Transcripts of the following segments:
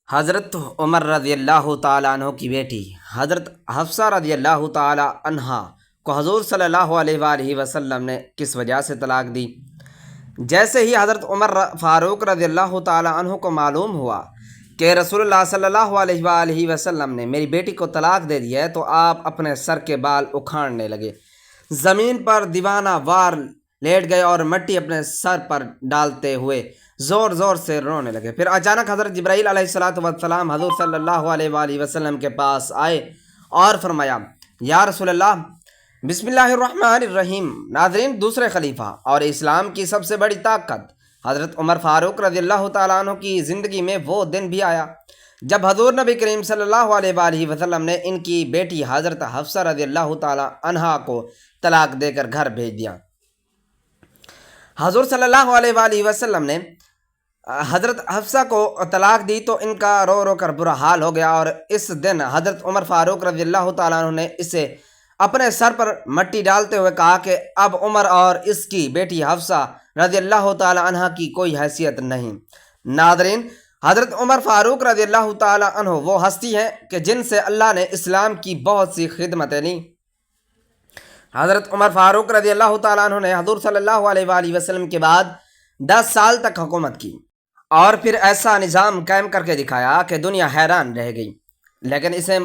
حضرت عمر رضی اللہ تعالیٰ عنہ کی بیٹی حضرت حفصہ رضی اللہ تعالیٰ عنہا کو حضور صلی اللہ علیہ وآلہ وسلم نے کس وجہ سے طلاق دی؟ جیسے ہی حضرت عمر فاروق رضی اللہ تعالیٰ عنہ کو معلوم ہوا کہ رسول اللہ صلی اللہ علیہ وآلہ وسلم نے میری بیٹی کو طلاق دے دیا ہے تو آپ اپنے سر کے بال اکھاڑنے لگے، زمین پر دیوانہ وار لیٹ گئے اور مٹی اپنے سر پر ڈالتے ہوئے زور زور سے رونے لگے۔ پھر اچانک حضرت جبرائیل علیہ السلام حضور صلی اللہ علیہ وآلہ وسلم کے پاس آئے اور فرمایا، یا رسول اللہ، بسم اللہ الرحمن الرحیم۔ ناظرین، دوسرے خلیفہ اور اسلام کی سب سے بڑی طاقت حضرت عمر فاروق رضی اللہ تعالیٰ عنہ کی زندگی میں وہ دن بھی آیا جب حضور نبی کریم صلی اللہ علیہ وآلہ وسلم نے ان کی بیٹی حضرت حفصہ رضی اللہ تعالیٰ عنہا کو طلاق دے کر گھر بھیج دیا۔ حضور صلی اللہ علیہ وآلہ وسلم نے حضرت حفصہ کو طلاق دی تو ان کا رو رو کر برا حال ہو گیا، اور اس دن حضرت عمر فاروق رضی اللہ تعالیٰ عنہ نے اسے اپنے سر پر مٹی ڈالتے ہوئے کہا کہ اب عمر اور اس کی بیٹی حفصہ رضی اللہ تعالیٰ عنہ کی کوئی حیثیت نہیں۔ ناظرین، حضرت عمر فاروق رضی اللہ تعالیٰ عنہ وہ ہستی ہیں کہ جن سے اللہ نے اسلام کی بہت سی خدمتیں لیں۔ حضرت عمر فاروق رضی اللہ تعالیٰ عنہ نے حضور صلی اللہ علیہ وآلہ وسلم کے بعد 10 سال تک حکومت کی اور پھر ایسا نظام قائم کر کے دکھایا کہ دنیا حیران رہ گئی۔ لیکن اسے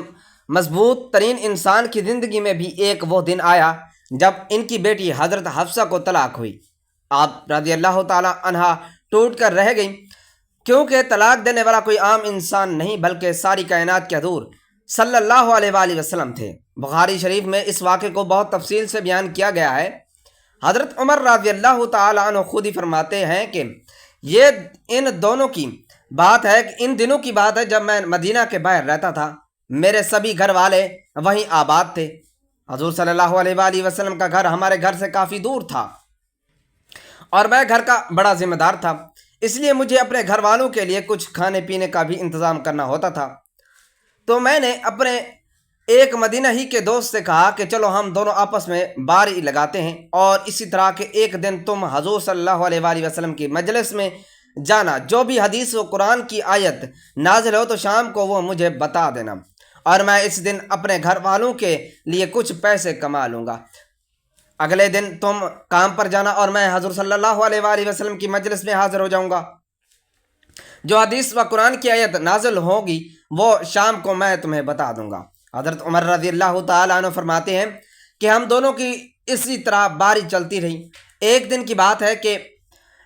مضبوط ترین انسان کی زندگی میں بھی ایک وہ دن آیا جب ان کی بیٹی حضرت حفصہ کو طلاق ہوئی۔ آپ رضی اللہ تعالی عنہا ٹوٹ کر رہ گئیں، کیونکہ طلاق دینے والا کوئی عام انسان نہیں بلکہ ساری کائنات کے حضور صلی اللہ علیہ وآلہ وسلم تھے۔ بخاری شریف میں اس واقعے کو بہت تفصیل سے بیان کیا گیا ہے۔ حضرت عمر رضی اللہ تعالی عنہ خود ہی فرماتے ہیں کہ یہ ان دونوں کی بات ہے، کہ ان دنوں کی بات ہے جب میں مدینہ کے باہر رہتا تھا، میرے سبھی گھر والے وہیں آباد تھے۔ حضور صلی اللہ علیہ وآلہ وسلم کا گھر ہمارے گھر سے کافی دور تھا اور میں گھر کا بڑا ذمہ دار تھا، اس لیے مجھے اپنے گھر والوں کے لیے کچھ کھانے پینے کا بھی انتظام کرنا ہوتا تھا۔ تو میں نے اپنے ایک مدینہ ہی کے دوست سے کہا کہ چلو ہم دونوں آپس میں باری لگاتے ہیں، اور اسی طرح کہ ایک دن تم حضور صلی اللہ علیہ وآلہ وسلم کی مجلس میں جانا، جو بھی حدیث و قرآن کی آیت نازل ہو تو شام کو وہ مجھے بتا دینا، اور میں اس دن اپنے گھر والوں کے لیے کچھ پیسے کما لوں گا۔ اگلے دن تم کام پر جانا اور میں حضور صلی اللہ علیہ وآلہ وسلم کی مجلس میں حاضر ہو جاؤں گا۔ جو حدیث و قرآن کی آیت نازل ہوگی وہ شام کو میں تمہیں بتا دوں گا۔ حضرت عمر رضی اللہ تعالیٰ عنہ فرماتے ہیں کہ ہم دونوں کی اسی طرح باری چلتی رہی۔ ایک دن کی بات ہے کہ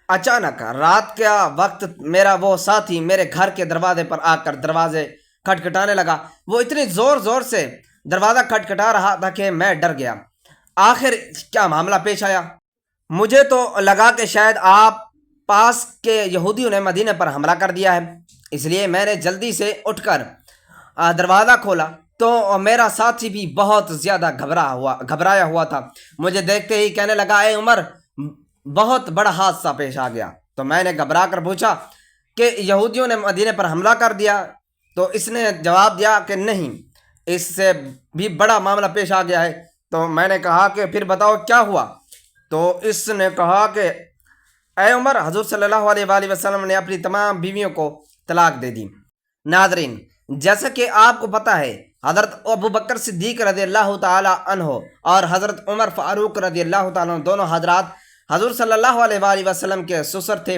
اچانک رات کا وقت میرا وہ ساتھی میرے گھر کے دروازے پر آ کر دروازے کھٹکھٹانے لگا۔ وہ اتنی زور زور سے دروازہ کھٹکھٹا رہا تھا کہ میں ڈر گیا۔ آخر کیا معاملہ پیش آیا؟ مجھے تو لگا کہ شاید آپ پاس کے یہودیوں نے مدینہ پر حملہ کر دیا ہے، اس لیے میں نے جلدی سے اٹھ کر دروازہ کھولا تو میرا ساتھی بھی بہت زیادہ گھبرایا ہوا تھا۔ مجھے دیکھتے ہی کہنے لگا، اے عمر، بہت بڑا حادثہ پیش آ گیا۔ تو میں نے گھبرا کر پوچھا کہ یہودیوں نے مدینہ پر حملہ کر دیا؟ تو اس نے جواب دیا کہ نہیں، اس سے بھی بڑا معاملہ پیش آ گیا ہے۔ تو میں نے کہا کہ پھر بتاؤ کیا ہوا؟ تو اس نے کہا کہ اے عمر، حضور صلی اللہ علیہ وآلہ وسلم نے اپنی تمام بیویوں کو طلاق دے دی۔ ناظرین، جیسا کہ آپ کو پتہ ہے، حضرت ابو بکر صدیق رضی اللہ تعالی عنہ اور حضرت عمر فاروق رضی اللہ تعالیٰ عنہ دونوں حضرات حضور صلی اللہ علیہ وآلہ وسلم کے سسر تھے،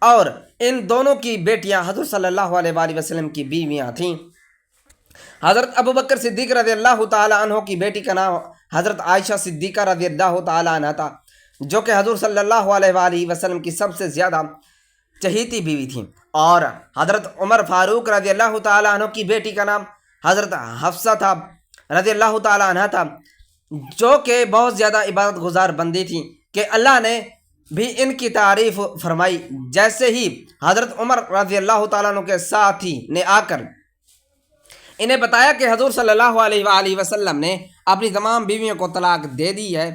اور ان دونوں کی بیٹیاں حضور صلی اللہ علیہ وآلہ وسلم کی بیویاں تھیں۔ حضرت ابو بکر صدیق رضی اللہ تعالی عنہ کی بیٹی کا نام حضرت عائشہ صدیقہ رضی اللہ تعالی عنہ تھا، جو کہ حضور صلی اللہ علیہ وآلہ وسلم کی سب سے زیادہ چہیتی بیوی تھیں، اور حضرت عمر فاروق رضی اللہ تعالی عنہ کی بیٹی کا نام حضرت حفصہ تھا رضی اللہ تعالی عنہ تھا، جو کہ بہت زیادہ عبادت گزار بندی تھیں کہ اللہ نے بھی ان کی تعریف فرمائی۔ جیسے ہی حضرت عمر رضی اللہ تعالیٰ عنہ کے ساتھی نے آ کر انہیں بتایا کہ حضور صلی اللہ علیہ وآلہ وسلم نے اپنی تمام بیویوں کو طلاق دے دی ہے،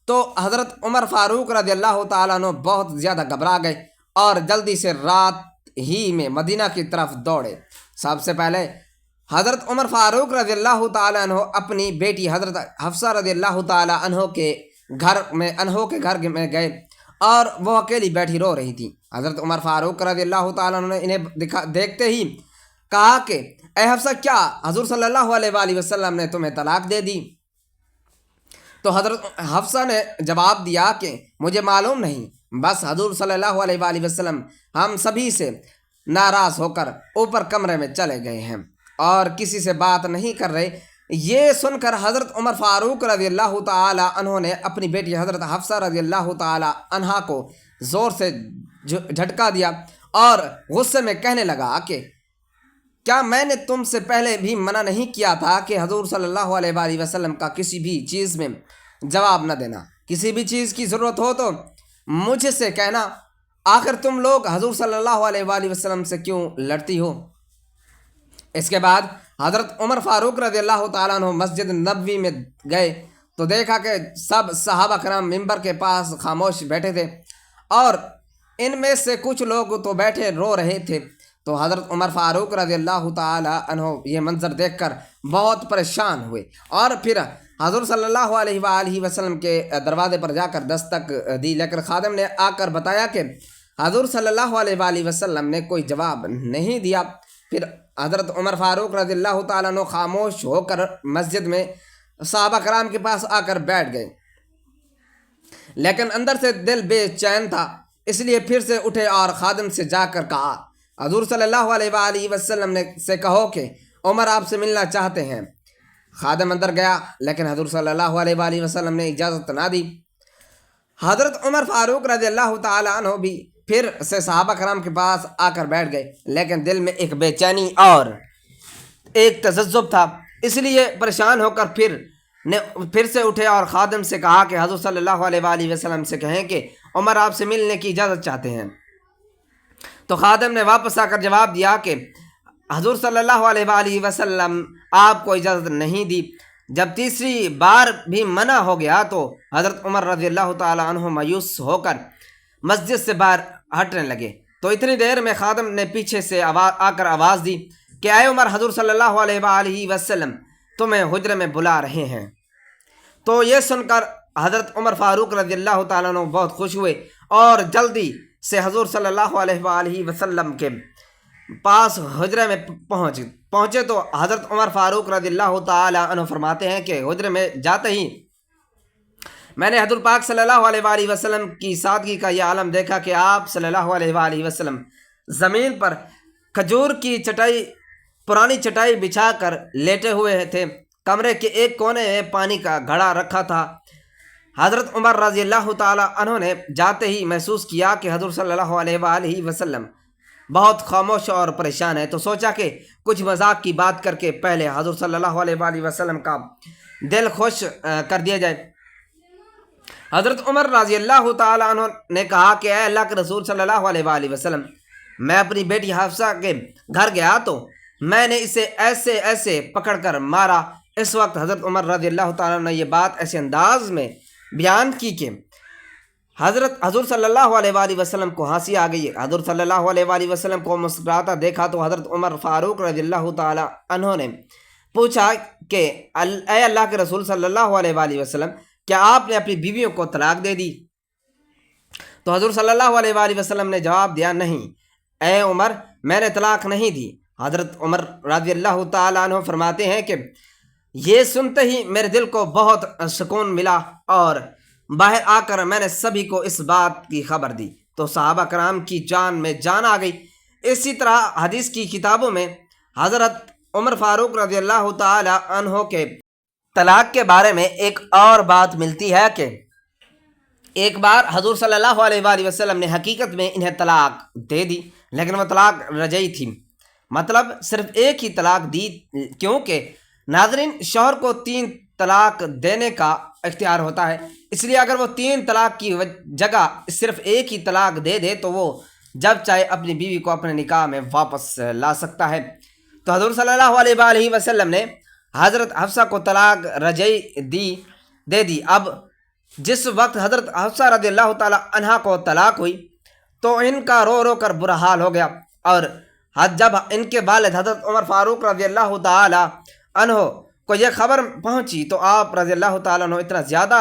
تو حضرت عمر فاروق رضی اللہ تعالیٰ عنہ بہت زیادہ گھبرا گئے اور جلدی سے رات ہی میں مدینہ کی طرف دوڑے۔ سب سے پہلے حضرت عمر فاروق رضی اللہ تعالیٰ عنہ اپنی بیٹی حضرت حفصہ رضی اللہ تعالیٰ عنہ کے گھر میں گئے، اور وہ اکیلی بیٹھی رو رہی تھی۔ حضرت عمر فاروق رضی اللہ تعالیٰ عنہ نے انہیں دیکھتے ہی کہا کہ اے حفصہ کیا حضور صلی اللہ علیہ وآلہ وسلم نے تمہیں طلاق دے دی؟ تو حضرت حفصہ نے جواب دیا کہ مجھے معلوم نہیں، بس حضور صلی اللہ علیہ وآلہ وسلم ہم سبھی سے ناراض ہو کر اوپر کمرے میں چلے گئے ہیں اور کسی سے بات نہیں کر رہے۔ یہ سن کر حضرت عمر فاروق رضی اللہ تعالی عنہ نے اپنی بیٹی حضرت حفصہ رضی اللہ تعالی عنہا کو زور سے جھٹکا دیا اور غصے میں کہنے لگا کہ کیا میں نے تم سے پہلے بھی منع نہیں کیا تھا کہ حضور صلی اللہ علیہ وآلہ وسلم کا کسی بھی چیز میں جواب نہ دینا؟ کسی بھی چیز کی ضرورت ہو تو مجھ سے کہنا، آخر تم لوگ حضور صلی اللہ علیہ وآلہ وسلم سے کیوں لڑتی ہو؟ اس کے بعد حضرت عمر فاروق رضی اللہ تعالیٰ عنہ مسجد نبوی میں گئے تو دیکھا کہ سب صحابہ کرام ممبر کے پاس خاموش بیٹھے تھے اور ان میں سے کچھ لوگ تو بیٹھے رو رہے تھے۔ تو حضرت عمر فاروق رضی اللہ تعالیٰ عنہ یہ منظر دیکھ کر بہت پریشان ہوئے اور پھر حضور صلی اللہ علیہ وآلہ وسلم کے دروازے پر جا کر دستک دی، لیکن خادم نے آ کر بتایا کہ حضور صلی اللہ علیہ وآلہ وسلم نے کوئی جواب نہیں دیا۔ پھر حضرت عمر فاروق رضی اللہ تعالیٰ عنہ خاموش ہو کر مسجد میں صحابہ کرام کے پاس آ کر بیٹھ گئے، لیکن اندر سے دل بے چین تھا، اس لیے پھر سے اٹھے اور خادم سے جا کر کہا حضور صلی اللہ علیہ وآلہ وسلم نے سے کہو کہ عمر آپ سے ملنا چاہتے ہیں۔ خادم اندر گیا لیکن حضور صلی اللہ علیہ وآلہ وسلم نے اجازت نہ دی۔ حضرت عمر فاروق رضی اللہ تعالیٰ عنہ بھی پھر سے صحابہ کرام کے پاس آ کر بیٹھ گئے، لیکن دل میں ایک بے چینی اور ایک تذبذب تھا، اس لیے پریشان ہو کر پھر سے اٹھے اور خادم سے کہا کہ حضور صلی اللہ علیہ وآلہ وسلم سے کہیں کہ عمر آپ سے ملنے کی اجازت چاہتے ہیں۔ تو خادم نے واپس آ کر جواب دیا کہ حضور صلی اللہ علیہ وآلہ وسلم آپ کو اجازت نہیں دی۔ جب تیسری بار بھی منع ہو گیا تو حضرت عمر رضی اللہ تعالیٰ عنہ مایوس ہو کر مسجد سے باہر ہٹنے لگے۔ تو اتنی دیر میں خادم نے پیچھے سے آ کر آواز دی کہ اے عمر، حضور صلی اللہ علیہ وآلہ وسلم تمہیں حجرے میں بلا رہے ہیں۔ تو یہ سن کر حضرت عمر فاروق رضی اللہ تعالیٰ عنہ بہت خوش ہوئے اور جلدی سے حضور صلی اللہ علیہ وآلہ وسلم کے پاس حجرے میں پہنچے تو حضرت عمر فاروق رضی اللہ تعالیٰ عنہ فرماتے ہیں کہ حجرے میں جاتے ہی میں نے حضور پاک صلی اللہ علیہ وآلہ وسلم کی سادگی کا یہ عالم دیکھا کہ آپ صلی اللہ علیہ وآلہ وسلم زمین پر کھجور کی پرانی چٹائی بچھا کر لیٹے ہوئے تھے۔ کمرے کے ایک کونے میں پانی کا گھڑا رکھا تھا۔ حضرت عمر رضی اللہ تعالیٰ عنہ نے جاتے ہی محسوس کیا کہ حضور صلی اللہ علیہ وآلہ وسلم بہت خاموش اور پریشان ہے، تو سوچا کہ کچھ مذاق کی بات کر کے پہلے حضور صلی اللہ علیہ وآلہ وسلم کا دل خوش کر دیا جائے۔ حضرت عمر رضی اللہ تعالیٰ عنہ نے کہا کہ اے اللہ کے رسول صلی اللہ علیہ وآلہ وسلم، میں اپنی بیٹی حفصہ کے گھر گیا تو میں نے اسے ایسے پکڑ کر مارا۔ اس وقت حضرت عمر رضی اللہ تعالیٰ عنہ نے یہ بات ایسے انداز میں بیان کی کہ حضور صلی اللہ علیہ وآلہ وسلم کو ہنسی آ گئی۔ حضور صلی اللہ علیہ وآلہ وسلم کو مسکراتا دیکھا تو حضرت عمر فاروق رضی اللہ تعالیٰ عنہ نے پوچھا کہ اے اللہ کے رسول صلی اللہ علیہ وآلہ وسلم، کیا آپ نے اپنی بیویوں کو طلاق دے دی؟ تو حضور صلی اللہ علیہ وآلہ وسلم نے جواب دیا، نہیں اے عمر، میں نے طلاق نہیں دی۔ حضرت عمر رضی اللہ تعالیٰ عنہ فرماتے ہیں کہ یہ سنتے ہی میرے دل کو بہت سکون ملا اور باہر آ کر میں نے سبھی کو اس بات کی خبر دی تو صحابہ کرام کی جان میں جان آ گئی۔ اسی طرح حدیث کی کتابوں میں حضرت عمر فاروق رضی اللہ تعالیٰ عنہ کے طلاق کے بارے میں ایک اور بات ملتی ہے کہ ایک بار حضور صلی اللہ علیہ وآلہ وسلم نے حقیقت میں انہیں طلاق دے دی، لیکن وہ طلاق رجعی تھی، مطلب صرف ایک ہی طلاق دی، کیونکہ ناظرین شوہر کو 3 طلاق دینے کا اختیار ہوتا ہے، اس لیے اگر وہ 3 طلاق کی جگہ صرف ایک ہی طلاق دے دے تو وہ جب چاہے اپنی بیوی کو اپنے نکاح میں واپس لا سکتا ہے۔ تو حضور صلی اللہ علیہ وآلہ وسلم نے حضرت حفصہ کو طلاق رجعی دے دی۔ اب جس وقت حضرت حفصہ رضی اللہ تعالیٰ عنہا کو طلاق ہوئی تو ان کا رو رو کر برا حال ہو گیا، اور جب ان کے والد حضرت عمر فاروق رضی اللہ تعالیٰ عنہ کو یہ خبر پہنچی تو آپ رضی اللہ تعالیٰ عنہ اتنا زیادہ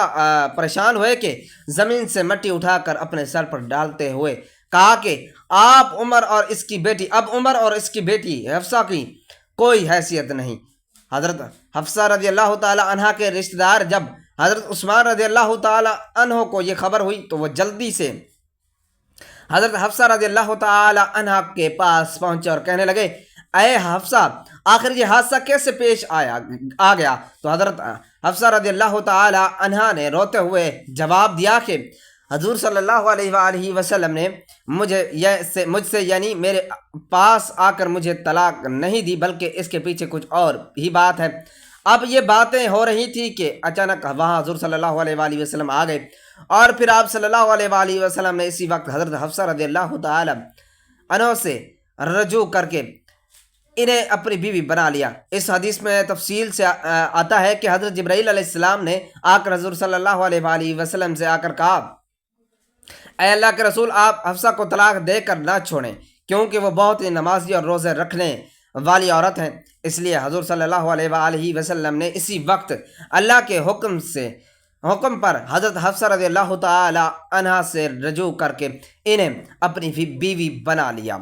پریشان ہوئے کہ زمین سے مٹی اٹھا کر اپنے سر پر ڈالتے ہوئے کہا کہ آپ عمر اور اس کی بیٹی اب عمر اور اس کی بیٹی حفصہ کی کوئی حیثیت نہیں۔ حضرت حفصہ رضی اللہ تعالی عنہ کے رشتہ دار جب حضرت عثمان رضی اللہ تعالی عنہ کو یہ خبر ہوئی تو وہ جلدی سے حضرت حفصہ رضی اللہ تعالی عنہ کے پاس پہنچے اور کہنے لگے، اے حفصہ، آخر یہ حادثہ کیسے پیش آ گیا؟ تو حضرت حفصہ رضی اللہ تعالی عنہ نے روتے ہوئے جواب دیا کہ حضور صلی اللہ علیہ وآلہ وسلم نے مجھ سے یعنی میرے پاس آ کر مجھے طلاق نہیں دی، بلکہ اس کے پیچھے کچھ اور ہی بات ہے۔ اب یہ باتیں ہو رہی تھی کہ اچانک وہاں حضور صلی اللہ علیہ وآلہ وسلم آ گئے، اور پھر آپ صلی اللہ علیہ وآلہ وسلم نے اسی وقت حضرت حفصہ رضی اللہ تعالی عنہ سے رجوع کر کے انہیں اپنی بیوی بنا لیا۔ اس حدیث میں تفصیل سے آتا ہے کہ حضرت جبرائیل علیہ السلام نے آ کر حضور صلی اللہ علیہ وآلہ وسلم سے آ کر کہا، اے اللہ کے رسول، آپ حفصہ کو طلاق دے کر نہ چھوڑیں، کیونکہ وہ بہت ہی نمازی اور روزے رکھنے والی عورت ہیں۔ اس لیے حضور صلی اللہ علیہ وآلہ وسلم نے اسی وقت اللہ کے حکم پر حضرت حفصہ رضی اللہ تعالی عنہ سے رجوع کر کے انہیں اپنی بیوی بنا لیا۔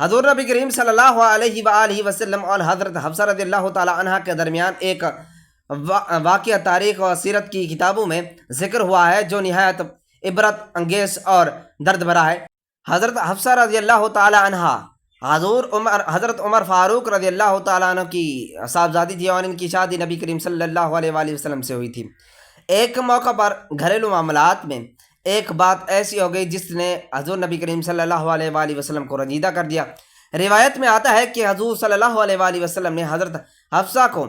حضور نبی کریم صلی اللہ علیہ وآلہ وسلم اور حضرت حفصہ رضی اللہ تعالی عنہ کے درمیان ایک واقعہ تاریخ و سیرت کی کتابوں میں ذکر ہوا ہے جو نہایت عبرت انگیز اور درد بھرا ہے۔ حضرت حفصہ رضی اللہ تعالی عنہ حضرت عمر فاروق رضی اللہ تعالیٰ عنہ کی صاحبزادی تھی، اور ان کی شادی نبی کریم صلی اللہ علیہ وآلہ وسلم سے ہوئی تھی۔ ایک موقع پر گھریلو معاملات میں ایک بات ایسی ہو گئی جس نے حضور نبی کریم صلی اللہ علیہ وآلہ وسلم کو رنجیدہ کر دیا۔ روایت میں آتا ہے کہ حضور صلی اللہ علیہ وآلہ وسلم نے حضرت حفصہ کو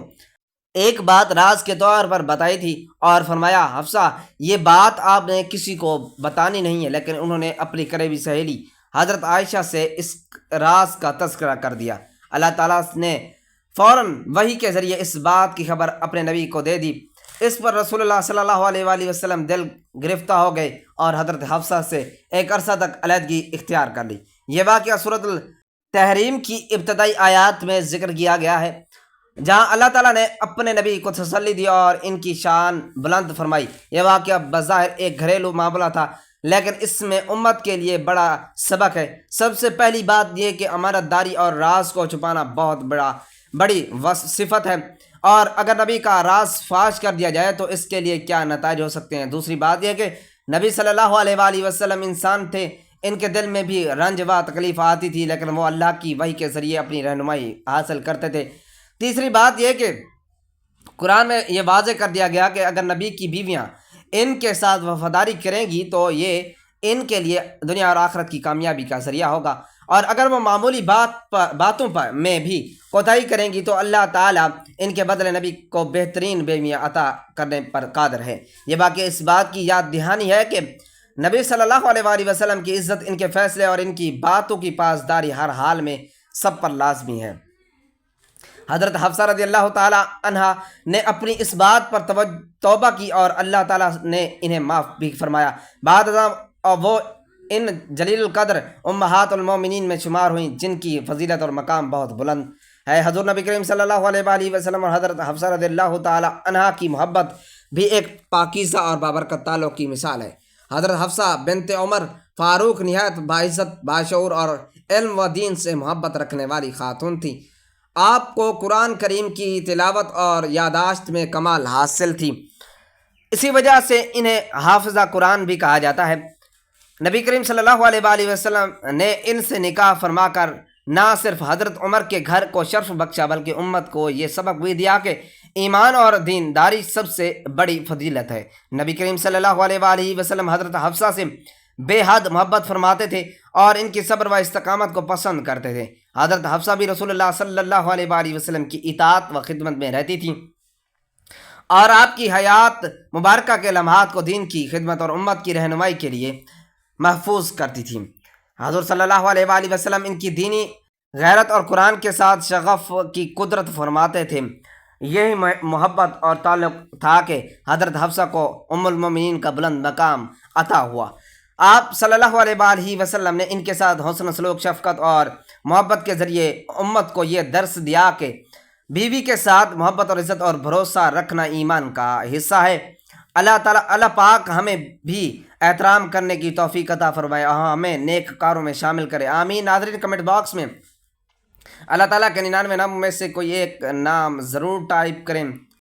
ایک بات راز کے طور پر بتائی تھی اور فرمایا، حفصہ، یہ بات آپ نے کسی کو بتانی نہیں ہے، لیکن انہوں نے اپنی قریبی سہیلی حضرت عائشہ سے اس راز کا تذکرہ کر دیا۔ اللہ تعالیٰ نے فوراً وحی کے ذریعے اس بات کی خبر اپنے نبی کو دے دی۔ اس پر رسول اللہ صلی اللہ علیہ وآلہ وسلم دل گرفتہ ہو گئے اور حضرت حفصہ سے ایک عرصہ تک علیحدگی اختیار کر لی۔ یہ واقعہ سورۃ التحریم کی ابتدائی آیات میں ذکر کیا گیا ہے، جہاں اللہ تعالیٰ نے اپنے نبی کو تسلی دی اور ان کی شان بلند فرمائی۔ یہ واقعہ بظاہر ایک گھریلو معاملہ تھا، لیکن اس میں امت کے لیے بڑا سبق ہے۔ سب سے پہلی بات یہ کہ امانت داری اور راز کو چھپانا بہت بڑی صفت ہے، اور اگر نبی کا راز فاش کر دیا جائے تو اس کے لیے کیا نتائج ہو سکتے ہیں۔ دوسری بات یہ کہ نبی صلی اللہ علیہ وآلہ وسلم انسان تھے، ان کے دل میں بھی رنج و تکلیف آتی تھی، لیکن وہ اللہ کی وحی کے ذریعے اپنی رہنمائی حاصل کرتے تھے۔ تیسری بات یہ کہ قرآن میں یہ واضح کر دیا گیا کہ اگر نبی کی بیویاں ان کے ساتھ وفاداری کریں گی تو یہ ان کے لیے دنیا اور آخرت کی کامیابی کا ذریعہ ہوگا، اور اگر وہ معمولی باتوں میں بھی کوتاہی کریں گی تو اللہ تعالیٰ ان کے بدلے نبی کو بہترین بیویاں عطا کرنے پر قادر ہے۔ یہ واقعہ اس بات کی یاد دہانی ہے کہ نبی صلی اللہ علیہ وآلہ وسلم کی عزت ان کے فیصلے اور ان کی باتوں کی پاسداری ہر حال میں سب پر لازمی ہے۔ حضرت حفصہ رضی اللہ تعالی عنہ نے اپنی اس بات پر توبہ کی اور اللہ تعالیٰ نے انہیں معاف بھی فرمایا۔ بعد ازاں وہ ان جلیل القدر امہات المومنین میں شمار ہوئیں جن کی فضیلت اور مقام بہت بلند ہے۔ حضور نبی کریم صلی اللہ علیہ وآلہ وسلم اور حضرت حفصہ رضی اللہ تعالی عنہ کی محبت بھی ایک پاکیزہ اور بابرکت تعلق کی مثال ہے۔ حضرت حفصہ بنت عمر فاروق نہایت باعزت، باشعور اور علم و دین سے محبت رکھنے والی خاتون تھی۔ آپ کو قرآن کریم کی تلاوت اور یادداشت میں کمال حاصل تھی، اسی وجہ سے انہیں حافظہ قرآن بھی کہا جاتا ہے۔ نبی کریم صلی اللہ علیہ وآلہ وسلم نے ان سے نکاح فرما کر نہ صرف حضرت عمر کے گھر کو شرف بخشا بلکہ امت کو یہ سبق بھی دیا کہ ایمان اور دینداری سب سے بڑی فضیلت ہے۔ نبی کریم صلی اللہ علیہ وآلہ وسلم حضرت حفصہ سے بے حد محبت فرماتے تھے اور ان کی صبر و استقامت کو پسند کرتے تھے۔ حضرت حفصہ بھی رسول اللہ صلی اللہ علیہ وآلہ وسلم کی اطاعت و خدمت میں رہتی تھیں اور آپ کی حیات مبارکہ کے لمحات کو دین کی خدمت اور امت کی رہنمائی کے لیے محفوظ کرتی تھیں۔ حضور صلی اللہ علیہ وآلہ وسلم ان کی دینی غیرت اور قرآن کے ساتھ شغف کی قدرت فرماتے تھے۔ یہی محبت اور تعلق تھا کہ حضرت حفصہ کو ام المومنین کا بلند مقام عطا ہوا۔ آپ صلی اللہ علیہ وآلہ وسلم نے ان کے ساتھ حسن سلوک، شفقت اور محبت کے ذریعے امت کو یہ درس دیا کہ بیوی کے ساتھ محبت اور عزت اور بھروسہ رکھنا ایمان کا حصہ ہے۔ اللہ پاک ہمیں بھی احترام کرنے کی توفیق عطا فرمائے، ہمیں نیک کاروں میں شامل کرے، آمین۔ ناظرین کمنٹ باکس میں اللہ تعالیٰ کے 99 ناموں میں سے کوئی ایک نام ضرور ٹائپ کریں۔